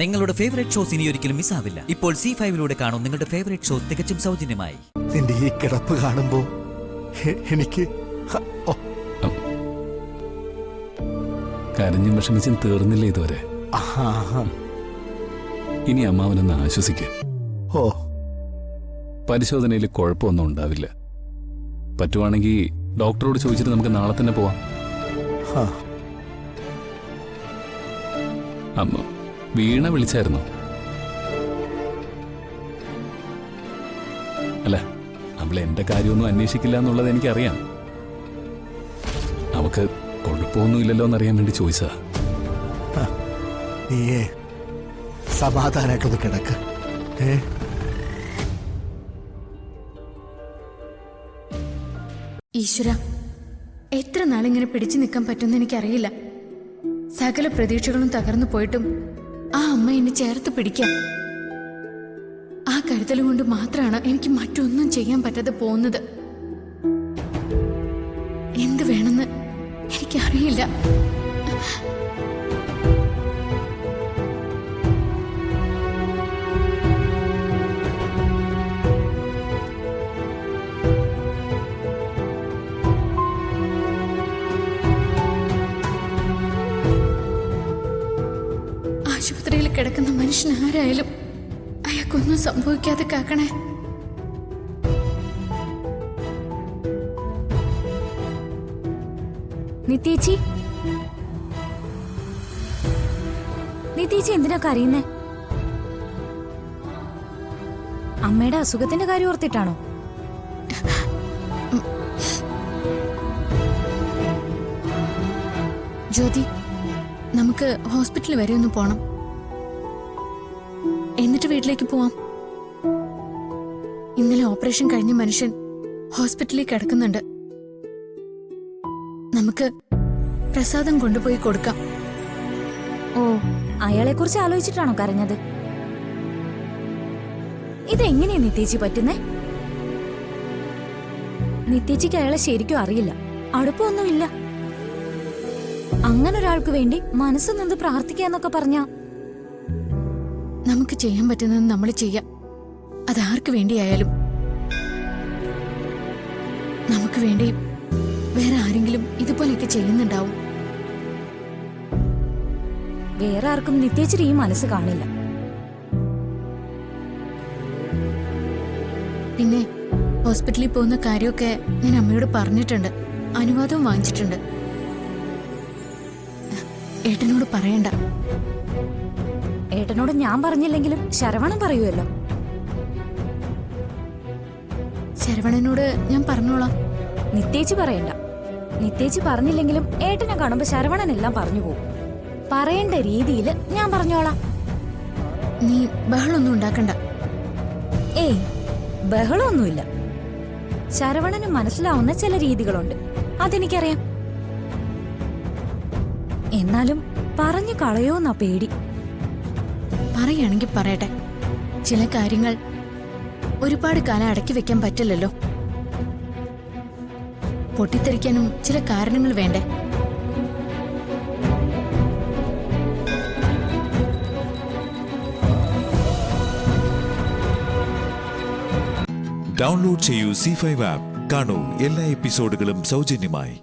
നിങ്ങളുടെ favourite shows ഇനി ഒരിക്കലും മിസ്സാവില്ല. ഇപ്പോൾ C5 കാണും നിങ്ങളുടെ ഫേവറേറ്റ് ഷോസ് തികച്ചും സൗജന്യമായി. നിന്റെ ഈ കിടപ്പ് കാണുമ്പോ എനിക്ക് കരഞ്ഞും വിഷമിച്ചും തീർന്നില്ല ഇതുവരെ. ഇനി അമ്മാവനൊന്ന് ആശ്വസിക്കുക. ഓ, പരിശോധനയിൽ കുഴപ്പമൊന്നും ഉണ്ടാവില്ല. പറ്റുവാണെങ്കിൽ ഡോക്ടറോട് ചോദിച്ചിട്ട് നമുക്ക് നാളെ തന്നെ പോവാം. അമ്മ വീണ വിളിച്ചായിരുന്നോ? അല്ല, അവൾ എന്റെ കാര്യമൊന്നും അന്വേഷിക്കില്ല എന്നുള്ളത് എനിക്കറിയാം. അവക്ക് കുഴപ്പമൊന്നുമില്ലല്ലോ എന്നറിയാൻ വേണ്ടി ചോദിച്ചാ. നീയേ സമാധാനായിട്ടൊന്ന് കിടക്ക്. ഈശ്വര, എത്ര നാളിങ്ങനെ പിടിച്ചു നിൽക്കാൻ പറ്റുമെന്ന് എനിക്കറിയില്ല. സകല പ്രതീക്ഷകളും തകർന്നു പോയിട്ടും ആ അമ്മ എന്നെ ചേർത്ത് പിടിക്കാം. ആ കരുതൽ കൊണ്ട് മാത്രമാണ് എനിക്ക് മറ്റൊന്നും ചെയ്യാൻ പറ്റാതെ പോകുന്നത്. എന്ത് വേണമെന്ന് എനിക്കറിയില്ല. ആശുപത്രിയിൽ കിടക്കുന്ന മനുഷ്യനാരായാലും അയാൾക്കൊന്നും സംഭവിക്കാതെ കാക്കണേ. നിത്യേച്ചി, നിത്യേച്ചി എന്തിനാ കരയുന്നേ? അമ്മയുടെ അസുഖത്തിന്റെ കാര്യം ഓർത്തിട്ടാണോ? ജ്യോതി, നമുക്ക് ഹോസ്പിറ്റൽ വരെ ഒന്ന് പോണം. എന്നിട്ട് വീട്ടിലേക്ക് പോവാം. ഇന്നലെ ഓപ്പറേഷൻ കഴിഞ്ഞ മനുഷ്യൻ ഹോസ്പിറ്റലിൽ കിടക്കുന്നുണ്ട്. നമുക്ക് പ്രസാദം കൊണ്ടുപോയി കൊടുക്കാം. ഓ, അയാളെ കുറിച്ച് ആലോചിച്ചിട്ടാണോ കരഞ്ഞത്? ഇതെങ്ങനെയാ നിത്യേച്ചി പറ്റുന്നേ? നിത്യേച്ചിക്ക് അയാളെ ശരിക്കും അറിയില്ല, അടുപ്പമൊന്നുമില്ല. അങ്ങനെ ഒരാൾക്ക് വേണ്ടി മനസ്സ് നിന്ന് പ്രാർത്ഥിക്കാന്നൊക്കെ പറഞ്ഞ നമുക്ക് ചെയ്യാൻ പറ്റുന്നത് നമ്മൾ ചെയ്യാം. അതാർക്ക് വേണ്ടിയായാലും. നമുക്ക് വേണ്ടി വേറെ ആരെങ്കിലും ഇതുപോലെയൊക്കെ ചെയ്യുന്നുണ്ടാവും. വേറെ ആർക്കും നിത്യേച്ചിയുടെ ഈ മനസ്സ് കാണില്ല. പിന്നെ ഹോസ്പിറ്റലിൽ പോകുന്ന കാര്യമൊക്കെ ഞാൻ അമ്മയോട് പറഞ്ഞിട്ടുണ്ട്, അനുവാദവും വാങ്ങിച്ചിട്ടുണ്ട്. ഏട്ടനോട് പറയണ്ട. ഏട്ടനോട് ഞാൻ പറഞ്ഞില്ലെങ്കിലും ശരവണൻ പറയുമല്ലോ. ശരവണനോട് ഞാൻ പറഞ്ഞോളാം. നിത്യേച്ചി പറയണ്ട. നിത്യേച്ചി പറഞ്ഞില്ലെങ്കിലും ഏട്ടനെ കാണുമ്പോ ശരവണൻ എല്ലാം പറഞ്ഞു പോകും. പറയേണ്ട രീതിയിൽ ഞാൻ പറഞ്ഞോളാം. നീ ബഹളൊന്നും ഉണ്ടാക്കണ്ട. ഏയ്, ബഹളമൊന്നുമില്ല. ശരവണന് മനസ്സിലാവുന്ന ചില രീതികളുണ്ട്, അതെനിക്കറിയാം. എന്നാലും പറഞ്ഞു കളയോന്നാ പേടി. പറയുകയാണെങ്കിൽ പറയട്ടെ. ചില കാര്യങ്ങൾ ഒരുപാട് കാലം അടക്കി വെക്കാൻ പറ്റില്ലല്ലോ. പൊട്ടിത്തെറിക്കാനും ചില കാരണങ്ങൾ വേണ്ടേ? ഡൗൺലോഡ് ചെയ്യൂ C5 ആപ്പ്. കാണൂ എല്ലാ എപ്പിസോഡുകളും സൗജന്യമായി.